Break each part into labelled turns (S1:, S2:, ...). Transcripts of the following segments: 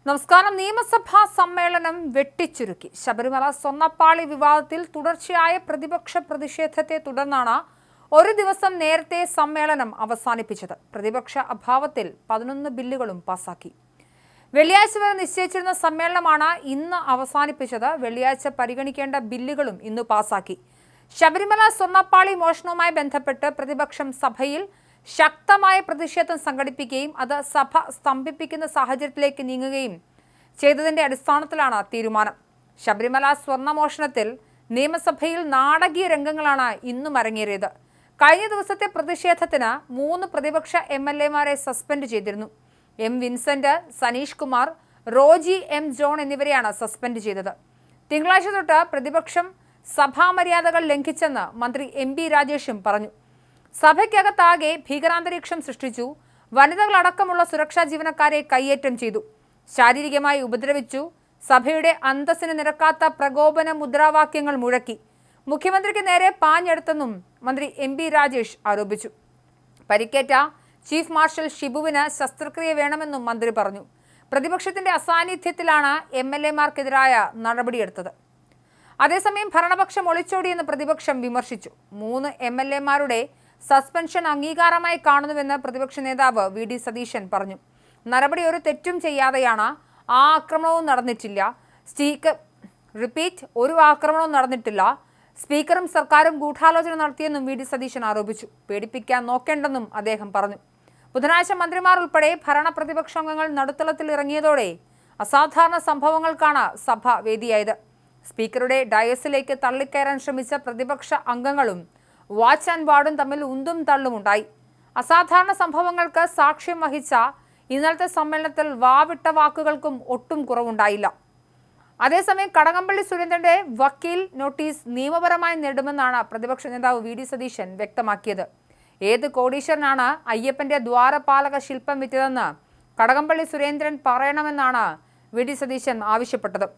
S1: നമസ്കാരം. നിയമസഭാ സമ്മേളനം വെട്ടിച്ചുരുക്കി. ശബരിമല സ്വർണ്ണപ്പാളി വിവാദത്തിൽ തുടർച്ചയായ പ്രതിപക്ഷ പ്രതിഷേധത്തെ തുടർന്നാണ് ഒരു ദിവസം നേരത്തെ സമ്മേളനം അവസാനിപ്പിച്ചത്. പ്രതിപക്ഷ അഭാവത്തിൽ 11 ബില്ലുകളും പാസാക്കി. വെള്ളിയാഴ്ച വരെ നിശ്ചയിച്ചിരുന്ന സമ്മേളനമാണ് ഇന്ന് അവസാനിപ്പിച്ചത്. വെള്ളിയാഴ്ച പരിഗണിക്കേണ്ട ബില്ലുകളും ഇന്ന് പാസാക്കി. ശബരിമല സ്വർണ്ണപ്പാളി മോഷണവുമായി ബന്ധപ്പെട്ട് പ്രതിപക്ഷം സഭയിൽ ശക്തമായ പ്രതിഷേധം സംഘടിപ്പിക്കുകയും അത് സഭ സ്തംഭിപ്പിക്കുന്ന സാഹചര്യത്തിലേക്ക് നീങ്ങുകയും ചെയ്തതിന്റെ അടിസ്ഥാനത്തിലാണ് തീരുമാനം. ശബരിമല സ്വർണ്ണമോഷണത്തിൽ നിയമസഭയിൽ നാടകീയ രംഗങ്ങളാണ് ഇന്നും അരങ്ങേറിയത്. കഴിഞ്ഞ ദിവസത്തെ പ്രതിഷേധത്തിന് 3 പ്രതിപക്ഷ MLA-മാരെ സസ്പെൻഡ് ചെയ്തിരുന്നു. M. Vincent, Sanish Kumar, Roji M. John എന്നിവരെയാണ് സസ്പെൻഡ് ചെയ്തത്. തിങ്കളാഴ്ച തൊട്ട് പ്രതിപക്ഷം സഭാമര്യാദകൾ ലംഘിച്ചെന്ന് മന്ത്രി MP രാജേഷും പറഞ്ഞു. സഭയ്ക്കകത്താകെ ഭീകരാന്തരീക്ഷം സൃഷ്ടിച്ചു. വനിതകളടക്കമുള്ള സുരക്ഷാ ജീവനക്കാരെ കയ്യേറ്റം ചെയ്തു. ശാരീരികമായി ഉപദ്രവിച്ചു. സഭയുടെ അന്തസ്സിന് നിരക്കാത്ത പ്രകോപന മുദ്രാവാക്യങ്ങൾ മുഴക്കി. മുഖ്യമന്ത്രിക്ക് നേരെ പാഞ്ഞെടുത്തെന്നും മന്ത്രി MP രാജേഷ് ആരോപിച്ചു. പരിക്കേറ്റ ചീഫ് മാർഷൽ ഷിബുവിന് ശസ്ത്രക്രിയ വേണമെന്നും മന്ത്രി പറഞ്ഞു. പ്രതിപക്ഷത്തിന്റെ അസാന്നിധ്യത്തിലാണ് MLA-മാർക്കെതിരായ നടപടിയെടുത്തത്. അതേസമയം ഭരണപക്ഷം ഒളിച്ചോടിയെന്ന് പ്രതിപക്ഷം വിമർശിച്ചു. 3 MLA-മാരുടെ സസ്പെൻഷൻ അംഗീകാരമായി കാണുന്നുവെന്ന് പ്രതിപക്ഷ നേതാവ് VD സതീശൻ പറഞ്ഞു. നടപടി ഒരു തെറ്റും ചെയ്യാതെയാണ്. ആ ആക്രമണവും നടന്നിട്ടില്ല. ഒരു ആക്രമണവും നടന്നിട്ടില്ല. സ്പീക്കറും സർക്കാരും ഗൂഢാലോചന നടത്തിയെന്നും VD സതീശൻ ആരോപിച്ചു. പേടിപ്പിക്കാൻ നോക്കേണ്ടെന്നും അദ്ദേഹം പറഞ്ഞു. ബുധനാഴ്ച മന്ത്രിമാർ ഉൾപ്പെടെ ഭരണ പ്രതിപക്ഷാംഗങ്ങൾ നടുത്തളത്തിൽ ഇറങ്ങിയതോടെ അസാധാരണ സംഭവങ്ങൾക്കാണ് സഭ വേദിയായത്. സ്പീക്കറുടെ ഡയസിലേക്ക് തള്ളിക്കയറാൻ ശ്രമിച്ച പ്രതിപക്ഷ അംഗങ്ങളും വാച്ച് ആൻഡ് വാർഡും തമ്മിൽ ഉന്തും തള്ളുമുണ്ടായി. അസാധാരണ സംഭവങ്ങൾക്ക് സാക്ഷ്യം വഹിച്ച ഇന്നലത്തെ സമ്മേളനത്തിൽ വാവിട്ട വാക്കുകൾക്കും ഒട്ടും കുറവുണ്ടായില്ല. അതേസമയം കടകംപള്ളി സുരേന്ദ്രന്റെ വക്കീൽ നോട്ടീസ് നിയമപരമായി നേടുമെന്നാണ് പ്രതിപക്ഷ നേതാവ് VD സതീശൻ വ്യക്തമാക്കിയത്. ഏത് കോടീശ്വരനാണ് അയ്യപ്പന്റെ ദ്വാരപാലക ശില്പം വിറ്റതെന്ന് കടകംപള്ളി സുരേന്ദ്രൻ പറയണമെന്നാണ് VD സതീശൻ ആവശ്യപ്പെട്ടത്.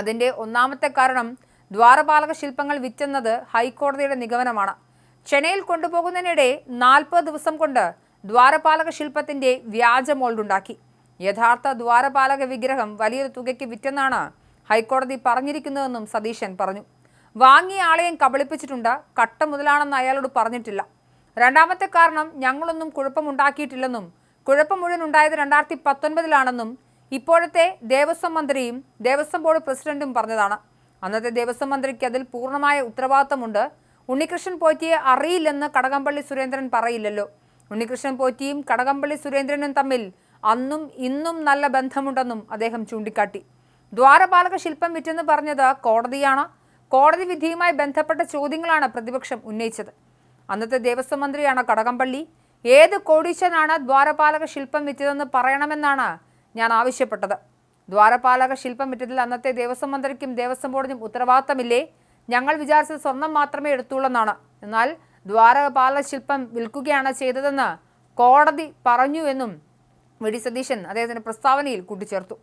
S1: അതിന്റെ ഒന്നാമത്തെ കാരണം ദ്വാരപാലക ശില്പങ്ങൾ വിറ്റെന്നത് ഹൈക്കോടതിയുടെ നിഗമനമാണ്. ചെന്നൈയിൽ കൊണ്ടുപോകുന്നതിനിടെ 40 ദിവസം കൊണ്ട് ദ്വാരപാലക ശില്പത്തിന്റെ വ്യാജ മോൾഡുണ്ടാക്കി. യഥാർത്ഥ ദ്വാരപാലക വിഗ്രഹം വലിയൊരു തുകയ്ക്ക് വിറ്റെന്നാണ് ഹൈക്കോടതി പറഞ്ഞിരിക്കുന്നതെന്നും സതീശൻ പറഞ്ഞു. വാങ്ങിയ ആളെയും കബളിപ്പിച്ചിട്ടുണ്ട്. കട്ട മുതലാണെന്ന് അയാളോട് പറഞ്ഞിട്ടില്ല. രണ്ടാമത്തെ കാരണം ഞങ്ങളൊന്നും കുഴപ്പമുണ്ടാക്കിയിട്ടില്ലെന്നും കുഴപ്പം മുഴുവൻ ഉണ്ടായത് 2019-ലാണെന്നും ഇപ്പോഴത്തെ ദേവസ്വം മന്ത്രിയും ദേവസ്വം ബോർഡ് പ്രസിഡന്റും പറഞ്ഞതാണ്. അന്നത്തെ ദേവസ്വം മന്ത്രിക്ക് അതിൽ പൂർണ്ണമായ ഉത്തരവാദിത്തമുണ്ട്. ഉണ്ണികൃഷ്ണൻ പോറ്റിയെ അറിയില്ലെന്ന് കടകംപള്ളി സുരേന്ദ്രൻ പറയില്ലല്ലോ. ഉണ്ണികൃഷ്ണൻ പോറ്റിയും കടകംപള്ളി സുരേന്ദ്രനും തമ്മിൽ അന്നും ഇന്നും നല്ല ബന്ധമുണ്ടെന്നും അദ്ദേഹം ചൂണ്ടിക്കാട്ടി. ദ്വാരപാലക ശില്പം വിറ്റെന്ന് പറഞ്ഞത് കോടതിയാണ്. കോടതി വിധിയുമായി ബന്ധപ്പെട്ട ചോദ്യങ്ങളാണ് പ്രതിപക്ഷം ഉന്നയിച്ചത്. അന്നത്തെ ദേവസ്വം മന്ത്രിയാണ് കടകംപള്ളി. ഏത് കോടീശ്വരനാണ് ദ്വാരപാലക ശില്പം വിറ്റതെന്ന് പറയണമെന്നാണ് ഞാൻ ആവശ്യപ്പെട്ടത്. ദ്വാരപാലക ശില്പം വിറ്റതിൽ അന്നത്തെ ദേവസ്വം മന്ത്രിക്കും ദേവസ്വം ബോർഡിനും ഉത്തരവാദിത്തമില്ലേ? ഞങ്ങൾ വിചാരിച്ചത് സ്വർണം മാത്രമേ എടുത്തുള്ളെന്നാണ്. എന്നാൽ ദ്വാരപാലക ശില്പം വിൽക്കുകയാണ് ചെയ്തതെന്ന് കോടതി പറഞ്ഞുവെന്നും VD സതീശൻ അദ്ദേഹത്തിന്റെ പ്രസ്താവനയിൽ കൂട്ടിച്ചേർത്തു.